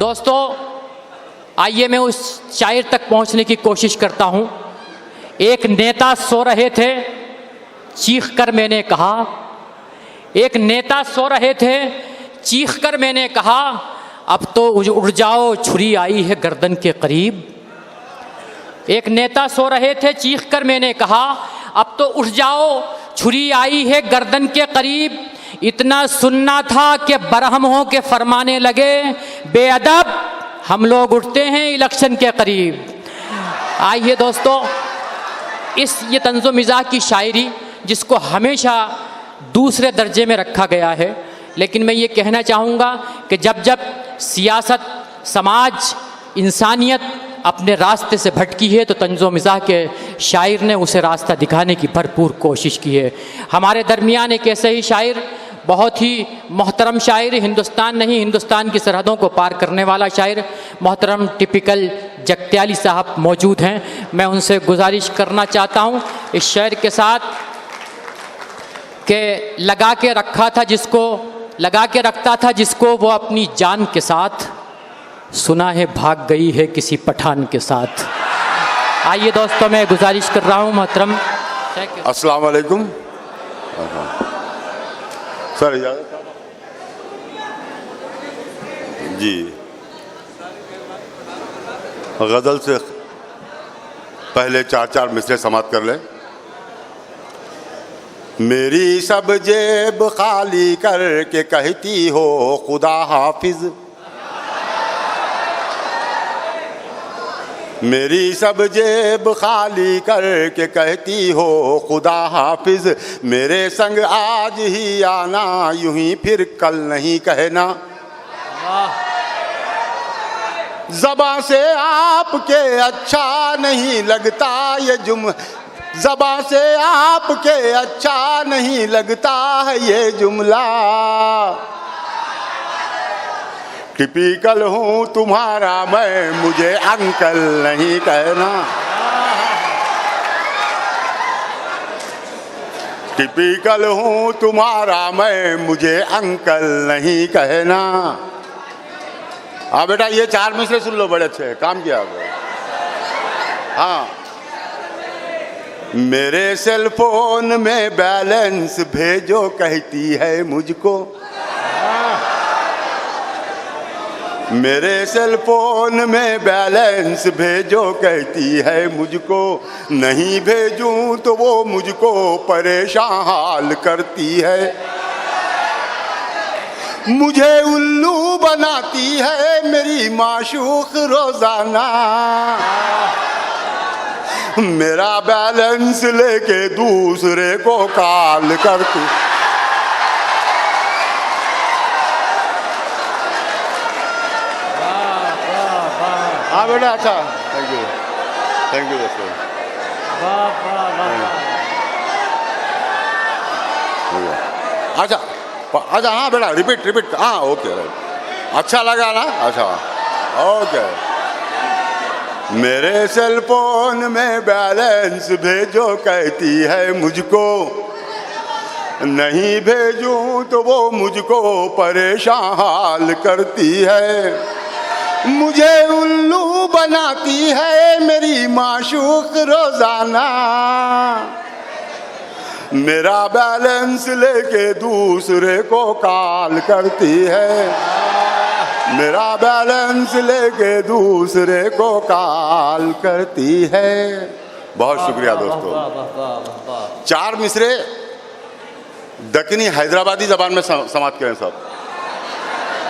दोस्तों, आइए मैं उस शायर तक पहुंचने की कोशिश करता हूं। एक नेता सो रहे थे, चीख कर मैंने कहा, एक नेता सो रहे थे, चीख कर मैंने कहा, अब तो उड़ जाओ छुरी आई है गर्दन के करीब। एक नेता सो रहे थे, चीख कर मैंने कहा, अब तो उठ जाओ छुरी आई है गर्दन के करीब। इतना सुनना था कि बरहमों के फरमाने लगे, बेअदब हम लोग उठते हैं इलेक्शन के करीब। आइए दोस्तों, ये तंज़ो मिज़ाज की शायरी जिसको हमेशा दूसरे दर्जे में रखा गया है, लेकिन मैं ये कहना चाहूँगा कि जब जब सियासत, समाज, इंसानियत अपने रास्ते से भटकी है तो तंज़ो मिज़ाज के शायर ने उसे रास्ता दिखाने की भरपूर कोशिश की है। हमारे दरमियान एक ऐसे ही शायर, बहुत ही मोहतरम शायर, हिंदुस्तान नहीं हिंदुस्तान की सरहदों को पार करने वाला शायर मोहतरम टिपिकल जगत्याली साहब मौजूद हैं। मैं उनसे गुजारिश करना चाहता हूँ इस शेर के साथ कि लगा के रखता था जिसको वो अपनी जान के साथ, सुना है भाग गई है किसी पठान के साथ। आइए दोस्तों, मैं गुजारिश कर रहा हूँ मोहतरम। अस्सलाम वालेकुम सर, इजाज़त जी। गज़ल से पहले 4-4 मिसरे समाप्त कर लें। मेरी सब जेब खाली करके कहती हो खुदा हाफिज, मेरी सब जेब खाली करके कहती हो खुदा हाफिज। मेरे संग आज ही आना, यूं ही फिर कल नहीं कहना। ज़बां से आपके अच्छा नहीं लगता ये ज़बां से आपके अच्छा नहीं लगता है ये जुमला। टिपिकल हूँ तुम्हारा मैं, मुझे अंकल नहीं कहना। टिपिकल हूँ तुम्हारा मैं, मुझे अंकल नहीं कहना। हाँ बेटा, ये 4 मिसरे सुन लो, बड़े अच्छे काम किया आपने। हाँ, मेरे सेल फोन में बैलेंस भेजो कहती है मुझको। मेरे सेल फोन में बैलेंस भेजो कहती है मुझको। नहीं भेजूं तो वो मुझको परेशान हाल करती है। मुझे उल्लू बनाती है मेरी माशूक रोजाना। मेरा बैलेंस लेके दूसरे को कॉल करती। हाँ बेटा, अच्छा, थैंक यू दोस्तों। अच्छा अच्छा, हाँ बेटा, रिपीट, हाँ ओके, अच्छा लगा ना, अच्छा ओके। मेरे सेल फोन में बैलेंस भेजो कहती है मुझको। नहीं भेजूं तो वो मुझको परेशान हाल करती है। मुझे उल्लू बनाती है मेरी माशूक रोजाना। मेरा बैलेंस लेके दूसरे को कॉल करती है। मेरा बैलेंस लेके दूसरे को कॉल करती है। बहुत शुक्रिया दोस्तों। 4 मिसरे दक्कनी हैदराबादी जबान में समाप्त करें सब।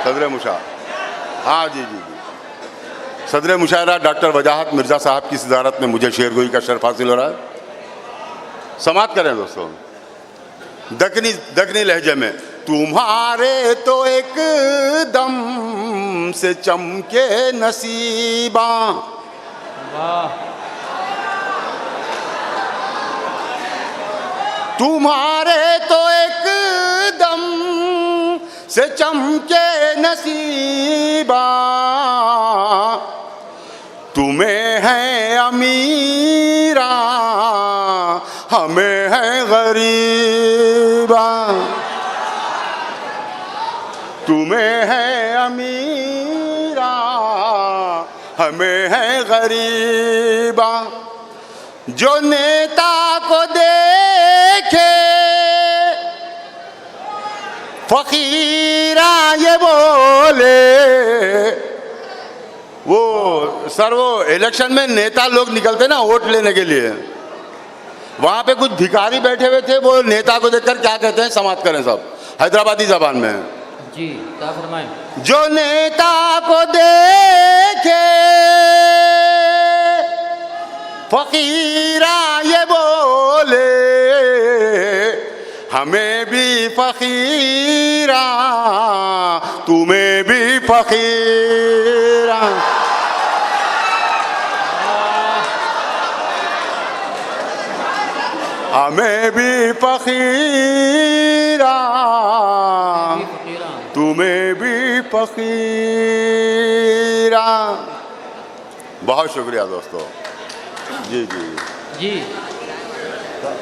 सदर मुशायरा, हाँ जी जी, सदर मुशायरा डॉक्टर वजाहत मिर्ज़ा साहब की सदारत में मुझे शेरगोई का शर्फ हासिल हो रहा है। समाप्त करें दोस्तों दक्कनी लहजे में। तुम्हारे तो एक दम से चमके नसीबा, तुम्हारे तो एक दम से चमके नसीबा। तुम्हें है अमीरा, हमें है गरीबा। तुम्हें है अमीरा, हमें है गरीबा। जो नेता को देखे फकीरा ये बोले, वो सर वो इलेक्शन में नेता लोग निकलते ना वोट लेने के लिए, वहां पे कुछ भिखारी बैठे हुए थे, वो नेता को देखकर क्या कहते हैं समाप्त करें सब हैदराबादी जबान में। जी क्या फरमाएं? जो नेता को देखे फकीरा ये बोले, हमें भी फकीरा तुम्हें भी फकीरा। हमें भी फकीरा तुम्हें भी फकीरा। बहुत शुक्रिया दोस्तों। जी जी जी।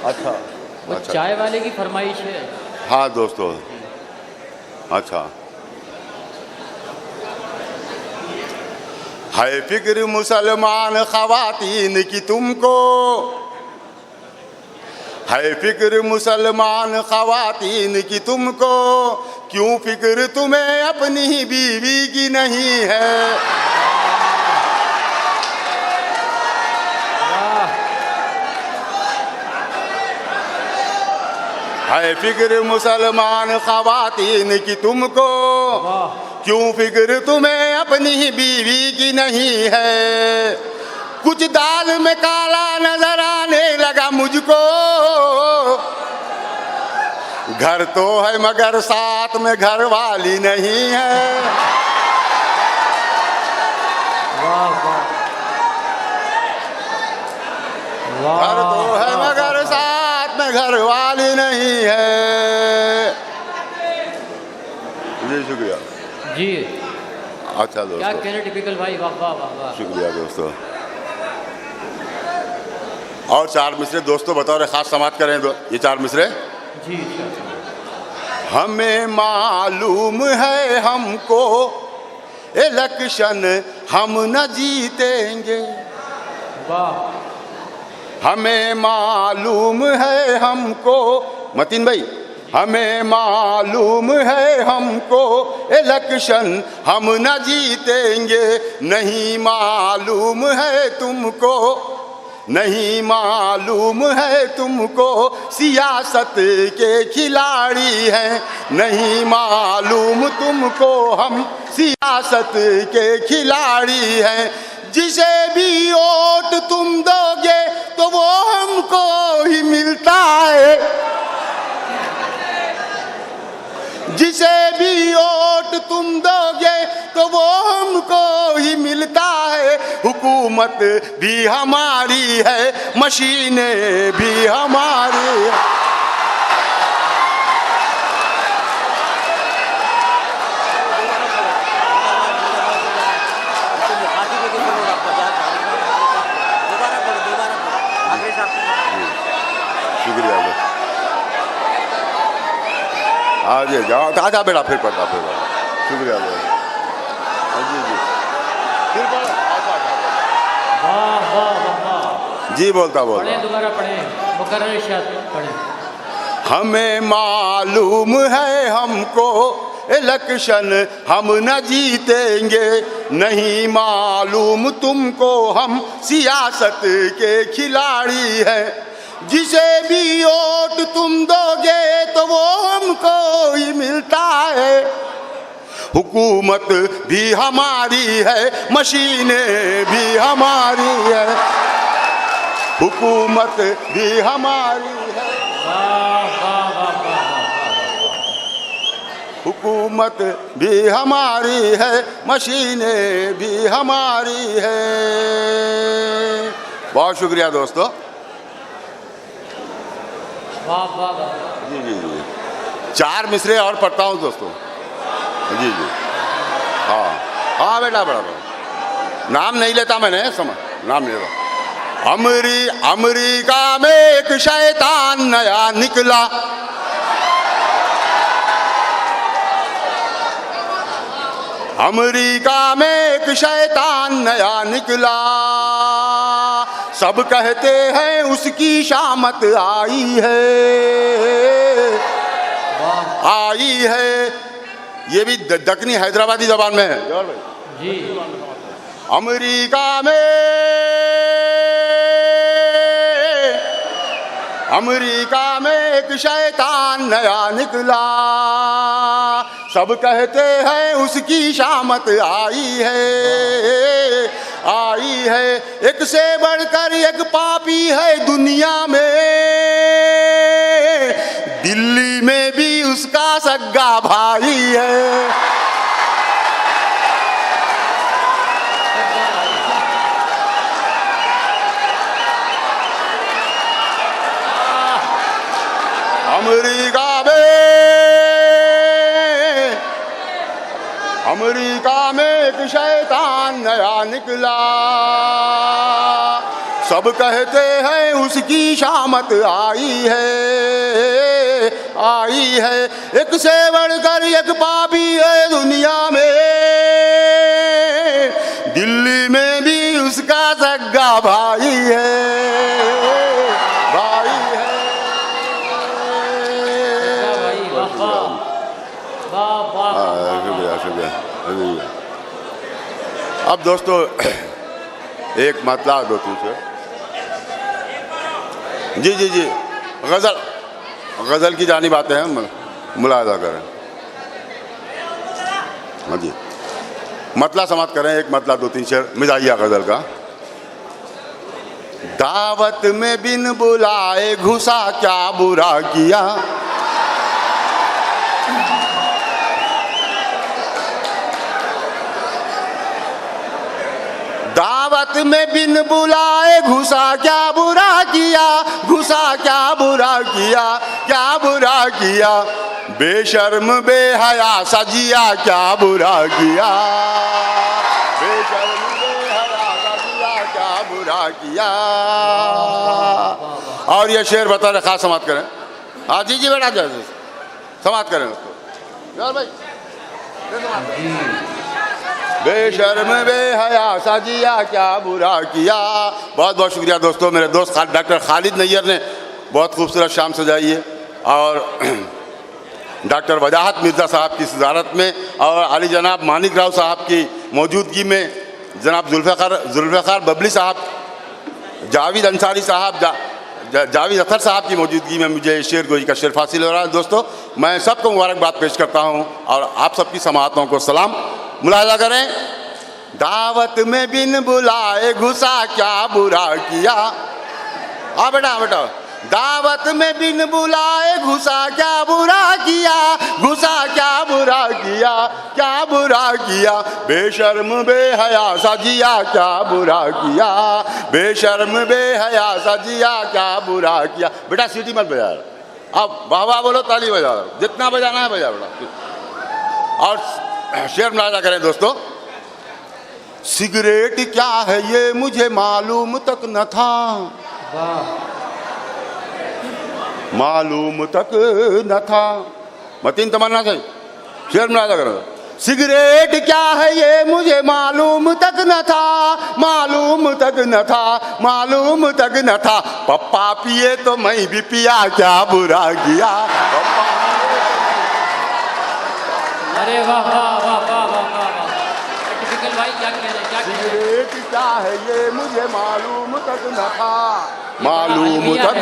अच्छा वो अच्छा चाय वाले की फरमाइश है। हाँ दोस्तों, अच्छा। है फिक्र मुसलमान ख़वातीन की तुमको, है फिक्र मुसलमान ख़वातीन की तुमको, क्यों फिक्र तुम्हें अपनी ही बीवी की नहीं है। है फिक्र मुसलमान ख़वातीन की तुमको, क्यों फिक्र तुम्हें अपनी ही बीवी की नहीं है। कुछ दाल में काला नजर आने लगा मुझको, घर तो है मगर साथ में घर वाली नहीं है। घर तो है मगर साथ में घर वाली नहीं है। जी शुक्रिया जी। अच्छा दोस्तों, क्या कहने टिपिकल भाई, वाह वाह वाह वाह। शुक्रिया दोस्तों। और चार मिसरे दोस्तों बतौर खास समाप्त करें दो ये चार मिसरे। जी। हमें मालूम है हमको इलेक्शन हम न जीतेंगे, वाह। हमें मालूम है हमको, मतीन भाई, हमें मालूम है हमको इलेक्शन हम न जीतेंगे। नहीं मालूम है तुमको, नहीं मालूम है तुमको सियासत के खिलाड़ी हैं। नहीं मालूम तुमको हम सियासत के खिलाड़ी हैं। जिसे भी वोट तुम दोगे तो वो हमको ही मिलता है। जिसे भी वोट तुम दोगे तो वो हमको ही मिलता है। हुकूमत भी हमारी है, मशीनें भी हमारी है। शुक्रिया। आज जाओ आजा बेटा, फिर पढ़ता फिर। शुक्रिया जी जी, फिर वाह वाह वाह। जी बोलता पढ़ें, दोबारा पढ़ें, मुकर्रर इरशाद पढ़ें। हमें मालूम है हमको इलेक्शन हम न जीतेंगे। नहीं मालूम तुमको हम सियासत के खिलाड़ी हैं। जिसे भी वोट तुम दोगे तो वो हमको ही मिलता है। हुकूमत भी हमारी है, मशीनें भी हमारी है। हुकूमत भी हमारी है, हुकूमत भी हमारी है, मशीनें भी हमारी है। बहुत शुक्रिया दोस्तों। वाह वाह वाह। जी जी जी, चार मिसरे और पढ़ता हूँ दोस्तों। जी जी, हाँ हाँ बेटा, बड़ा नाम नहीं लेता मैंने, समझ, नाम नहीं लेता। अमरीका में एक शैतान नया निकला। अमेरिका में एक शैतान नया निकला, सब कहते हैं उसकी शामत आई है, आई है। ये भी दक्कनी हैदराबादी जबान में है जी। अमेरिका में एक शैतान नया निकला, सब कहते हैं उसकी शामत आई है, आई है। एक से बढ़कर एक पापी है दुनिया में, दिल्ली में भी उसका सगा भाई है। अमेरिका में एक शैतान नया निकला, सब कहते हैं उसकी शामत आई है, आई है। एक से बढ़कर एक पापी है दुनिया में, दिल्ली में भी उसका सगा भाई है, भाई है। अब दोस्तों एक मतलब दो तुमसे, जी जी जी, गजल की जानी बातें हैं, मुलाहिजा करें। हाँ जी, मतला समाप्त करें। एक मतला दो तीन शेर मिजाजिया गजल का। दावत में बिन बुलाए घुसा क्या बुरा किया, दावत में बिन बुलाए घुसा क्या बुरा किया, घुसा क्या बुरा किया, क्या बुरा किया। बेशर्म बेहया सजिया क्या बुरा किया, बेशर्म बेहया सजिया क्या बुरा किया। और ये शेर बता रहे, खास समाप्त करें। हाँ जी जी बेटा, समाप्त करें उसको यार भाई। बेशर्म बेहया सजिया क्या बुरा किया। बहुत बहुत शुक्रिया दोस्तों। मेरे दोस्त डॉक्टर खालिद नैयर ने बहुत खूबसूरत शाम सजाई है, और डॉक्टर वजाहत मिर्ज़ा साहब की सदारत में और अली जनाब मानिक राव साहब की मौजूदगी में जनाब जुल्फ़िकार बबली साहब, जावेद अंसारी साहब, जावेद अख्तर साहब की मौजूदगी में मुझे शेर गोई का शेर हासिल हो रहा है। दोस्तों मैं सबको मुबारकबाद पेश करता हूँ और आप सबकी समाअतों को सलाम। मुलाहिजा करें। दावत में बिन बुलाए घुसा क्या बुरा किया। हाँ बेटा, हाँ बेटा। दावत में बिन बुलाए घुसा क्या बुरा किया, घुसा क्या बुरा किया, क्या बुरा किया। बेशर्म बेहया सजिया क्या बुरा किया, बेशर्म बेहया सजिया क्या बुरा किया। बेटा सीटी मत बजा, अब वाह वाह बोलो, ताली बजा, जितना बजाना है बजा बेटा। और शेर मुलाहिजा करें दोस्तों। सिगरेट क्या है ये मुझे मालूम तक न था, मालूम तक न था। मतीन तमन्ना से शेर मुलाहिजा करें। सिगरेट क्या है ये मुझे मालूम तक न था, मालूम तक न था, मालूम तक न था। पप्पा पिए तो मैं भी पिया क्या बुरा किया। अरे वाह वाह वाह वाह वाह वाह। भाई क्या कह रहे, क्या सिगरेट क्या है ये मुझे मालूम तक न था, मालूम तक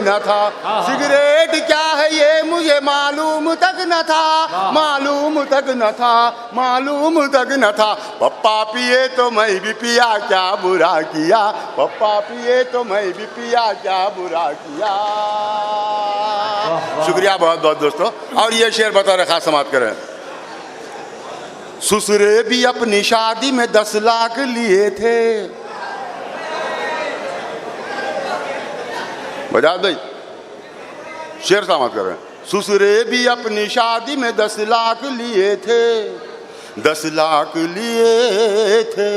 न था। सिगरेट क्या है ये मुझे मालूम तक न था, मालूम तक न था, मालूम तक न था। पप्पा पिए तो मैं भी पिया क्या बुरा किया, पप्पा पिए तो मैं भी पिया क्या बुरा किया। शुक्रिया बहुत बहुत दोस्तों। और ये शेर बता रहे, खास समाप्त करें। ससुरे भी अपनी शादी में 10 लाख लिए थे। बजा दे, शेर समाप्त करें। ससुरे भी अपनी शादी में 10 लाख लिए थे, 10 लाख लिए थे।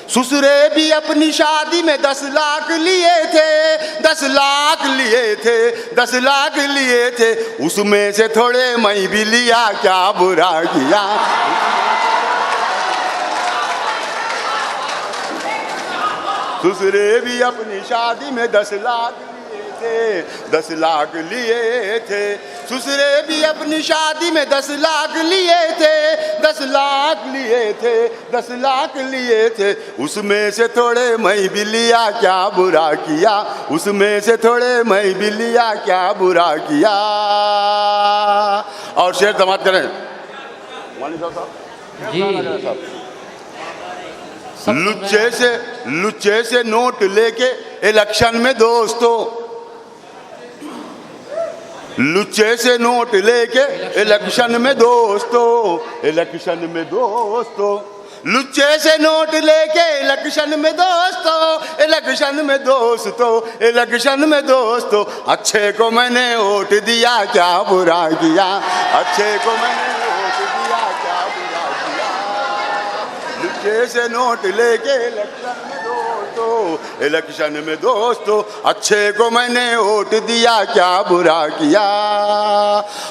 ससुरे भी अपनी शादी में 10 लाख लिए थे, 10 लाख लिए थे, 10 लाख लिए थे। उसमें से थोड़े मैं भी लिया क्या बुरा किया। ससुरे भी अपनी शादी में 10 लाख लिए थे, 10 लाख लिए थे। ससुरे भी अपनी शादी में 10 लाख लिए थे, 10 लाख लिए थे, 10 लाख लिए थे। उसमें से थोड़े मैं भी लिया, क्या बुरा किया, उसमें से थोड़े मैं भी लिया, क्या बुरा किया। और शेर समाप्त करें जी। लुच्चे से नोट लेके इलेक्शन में दोस्तों, लुच्चे से नोट लेके इलेक्शन में दोस्तों, इलेक्शन में दोस्तों, लुच्चे से नोट लेके इलेक्शन में दोस्तों, इलेक्शन में दोस्तों, इलेक्शन में दोस्तों। अच्छे को मैंने वोट दिया, क्या बुरा किया, अच्छे को मैंने वोट दिया, क्या बुरा किया। लुच्चे से नोट लेके इलेक्शन में दोस्तों, इलेक्शन में दोस्तों, अच्छे को मैंने वोट दिया, क्या बुरा किया।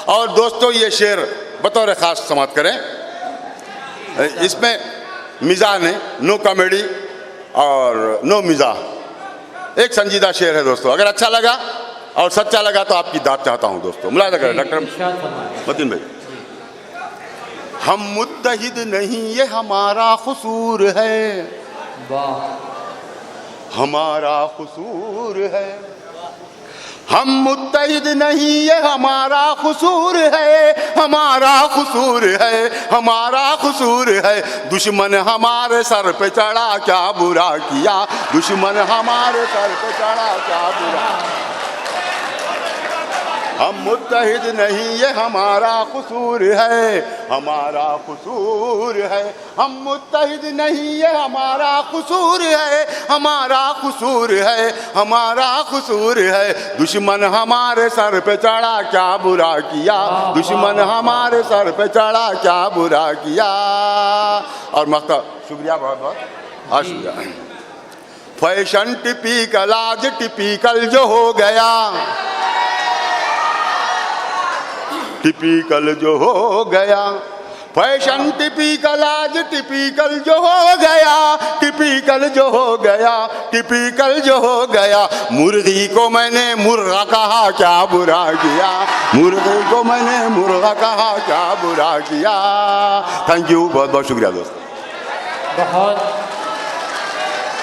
और दोस्तों ये शेर बतौर खास समाप्त करें, इसमें मिजाह नहीं, नो कॉमेडी और नो मिजाह, एक संजीदा शेर है दोस्तों। अगर अच्छा लगा और सच्चा लगा तो आपकी दाद चाहता हूं दोस्तों। मुलायदा करें डॉक्टर मतीन भाई। हम मुत्तहिद नहीं ये हमारा कसूर है, हमारा कसूर है। हम मुत्तहिद नहीं ये हमारा कसूर है, हमारा कसूर है, हमारा कसूर है। दुश्मन हमारे सर पे चढ़ा, क्या बुरा किया, दुश्मन हमारे सर पे चढ़ा, क्या बुरा। हम मुत्तहिद नहीं ये हमारा कसूर है, हमारा कसूर है। हम मुत्तहिद नहीं ये हमारा कसूर है, हमारा कसूर है, हमारा कसूर है। दुश्मन हमारे सर पे चढ़ा, क्या बुरा किया, दुश्मन हमारे सर पे चढ़ा, क्या बुरा किया। और मख्ता शुक्रिया, बहुत बहुत शुक्रिया। फैशन टिपिकल आज टिपिकल जो हो गया, टिपिकल जो हो गया। फैशन टिपिकल आज टिपिकल जो हो गया, टिपिकल जो हो गया, टिपिकल जो हो गया। मुर्गी को मैंने मुर्गा कहा, क्या बुरा किया, मुर्गी को मैंने मुर्गा कहा, क्या बुरा किया। थैंक यू, बहुत बहुत शुक्रिया दोस्तों। बहुत